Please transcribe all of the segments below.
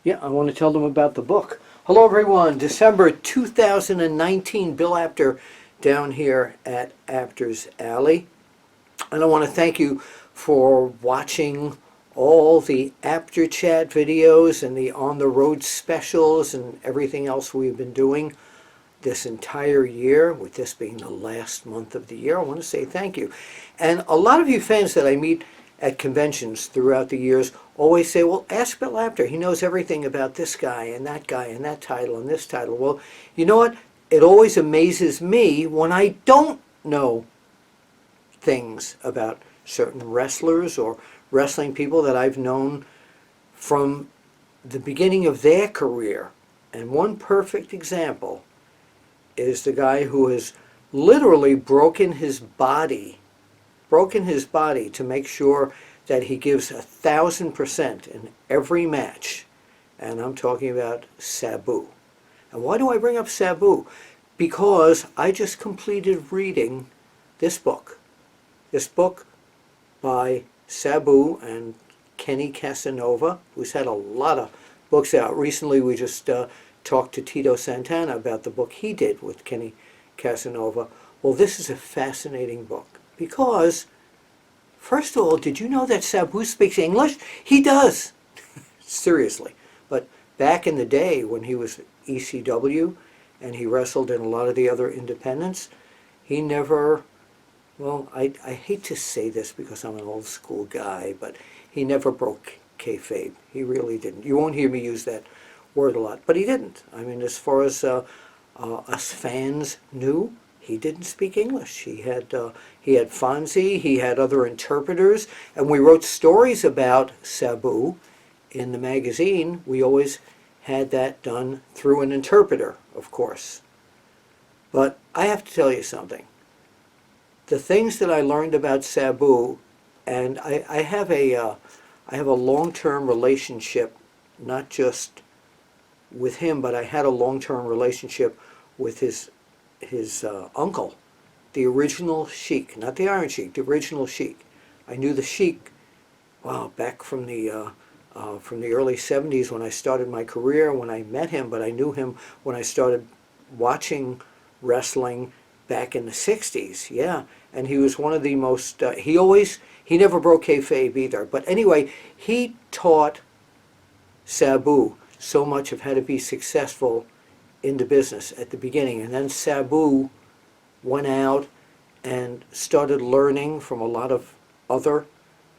Yeah, I want to tell them about the book. Hello, everyone. December 2019, Bill Apter down here at Apter's Alley. And I want to thank you for watching all the Apter Chat videos and the On the Road specials and everything else we've been doing this entire year, with this being the last month of the year. I want to say thank you. And a lot of you fans that I meet at conventions throughout the years always say, well, ask Bill Apter. He knows everything about this guy and that title and this title. Well, you know what? It always amazes me when I don't know things about certain wrestlers or wrestling people that I've known from the beginning of their career. And one perfect example is the guy who has literally broken his body to make sure that he gives 1,000% in every match. And I'm talking about Sabu. And why do I bring up Sabu? Because I just completed reading this book. This book by Sabu and Kenny Casanova, who's had a lot of books out. Recently we just talked to Tito Santana about the book he did with Kenny Casanova. Well, this is a fascinating book because, first of all, did you know that Sabu speaks English? He does. Seriously. But back in the day when he was ECW and he wrestled in a lot of the other independents, he never, well, I hate to say this because I'm an old school guy, but he never broke kayfabe. He really didn't. You won't hear me use that word a lot, but he didn't. I mean, as far as us fans knew, he didn't speak English. He had Fonzie, he had other interpreters, and we wrote stories about Sabu in the magazine. We always had that done through an interpreter, of course. But I have to tell you something. The things that I learned about Sabu, and I have a long-term relationship, not just with him, but I had a long-term relationship with his uncle, the original Sheik, not the Iron Sheik, the original Sheik. I knew the Sheik, wow, back from the early 70s when I started my career, when I met him, but I knew him when I started watching wrestling back in the 60s, yeah. And he was one of the most, he never broke kayfabe either. But anyway, he taught Sabu so much of how to be successful in the business at the beginning. And then Sabu went out and started learning from a lot of other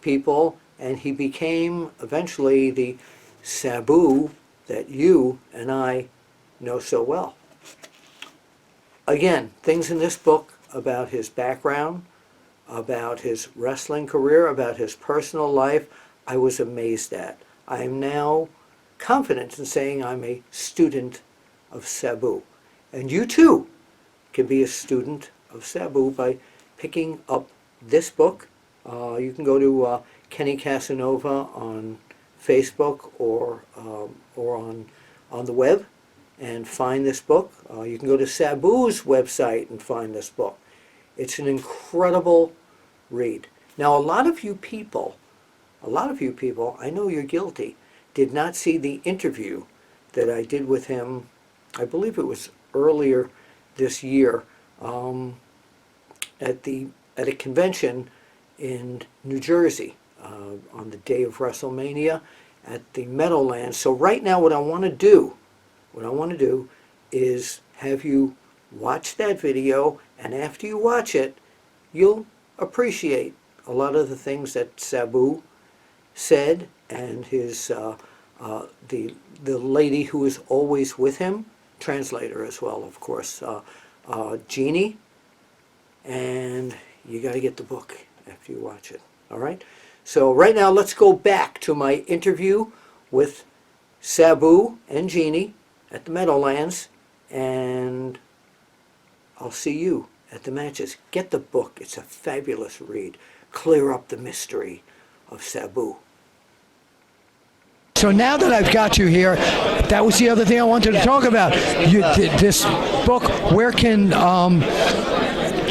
people, and he became eventually the Sabu that you and I know so well. Again, things in this book about his background, about his wrestling career, about his personal life, I was amazed at. I am now confident in saying I'm a student of Sabu. And you too can be a student of Sabu by picking up this book. You can go to Kenny Casanova on Facebook or on the web and find this book. You can go to Sabu's website and find this book. It's an incredible read. Now, a lot of you people, I know you're guilty, did not see the interview that I did with him, I believe it was earlier this year, at a convention in New Jersey on the day of WrestleMania at the Meadowlands. So right now what I want to do is have you watch that video, and after you watch it, you'll appreciate a lot of the things that Sabu said, and his the lady who is always with him, translator as well, of course, Jeannie. And you got to get the book after you watch it. All right. So right now, let's go back to my interview with Sabu and Jeannie at the Meadowlands, and I'll see you at the matches. Get the book. It's a fabulous read. Clear up the mystery of Sabu. So now that I've got you here, that was the other thing I wanted to talk about. This book, where can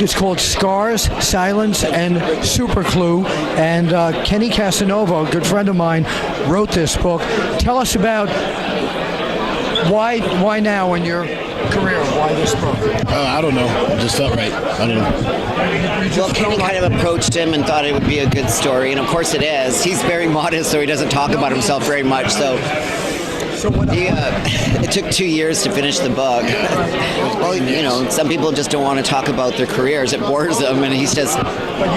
is called Scars, Silence, and Super Clue. And Kenny Casanova, a good friend of mine, wrote this book. Tell us about why now in your career, why this book? I don't know. It just felt right. I don't know. Well, Kenny kind of approached him and thought it would be a good story, and of course it is. He's very modest, so he doesn't talk about himself very much. So it took 2 years to finish the book. Well, you know, some people just don't want to talk about their careers. It bores them, and he's just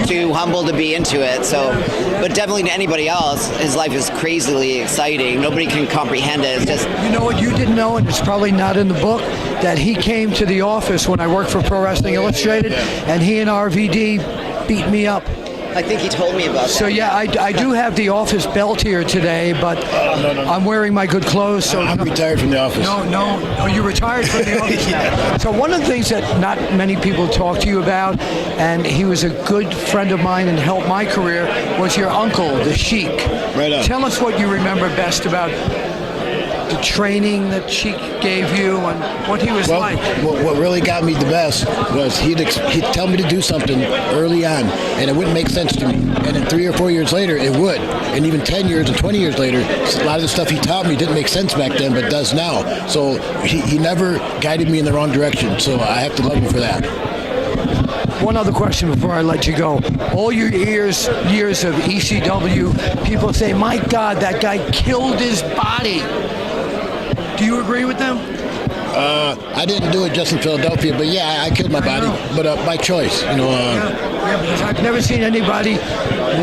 too humble to be into it. So, but definitely to anybody else, his life is crazily exciting. Nobody can comprehend it. It's just... You know what you didn't know, and it's probably not in the book, that he came to the office when I worked for Pro Wrestling Illustrated, and he and RVD beat me up. I think he told me about that. So yeah, I do have the office belt here today, but No. I'm wearing my good clothes. So I'm retired from the office. No, you retired from the office now. So one of the things that not many people talk to you about, and he was a good friend of mine and helped my career, was your uncle, the Sheik. Right on. Tell us what you remember best about the training that Sheik gave you and what he was like. What really got me the best was he'd tell me to do something early on, and it wouldn't make sense to me. And then 3 or 4 years later, it would. And even 10 years and 20 years later, a lot of the stuff he taught me didn't make sense back then, but does now. So he never guided me in the wrong direction. So I have to love him for that. One other question before I let you go. All your years of ECW, people say, my God, that guy killed his body. Do you agree with them? I didn't do it just in Philadelphia, but yeah, I killed my body, but by choice, you know. Yeah, because I've never seen anybody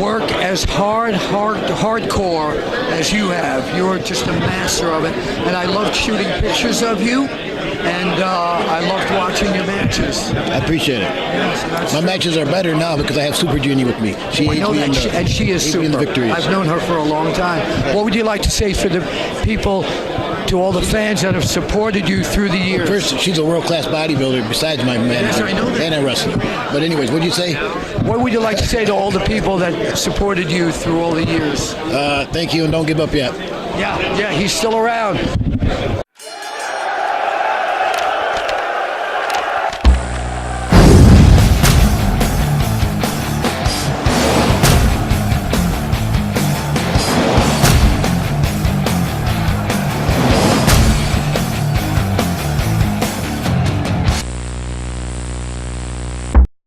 work as hardcore as you have. You're just a master of it, and I loved shooting pictures of you, and I loved watching your matches. I appreciate it. Yes, my matches are better now because I have Super Genie with me. She aids me in and she is aids me in the super. victories. I've known her for a long time. What would you like to say for the people, to all the fans that have supported you through the years? First, she's a world-class bodybuilder besides my manager. Yes, I know that. And I wrestle. But anyways, what'd you say? What would you like to say to all the people that supported you through all the years? Thank you, and don't give up yet. Yeah, he's still around.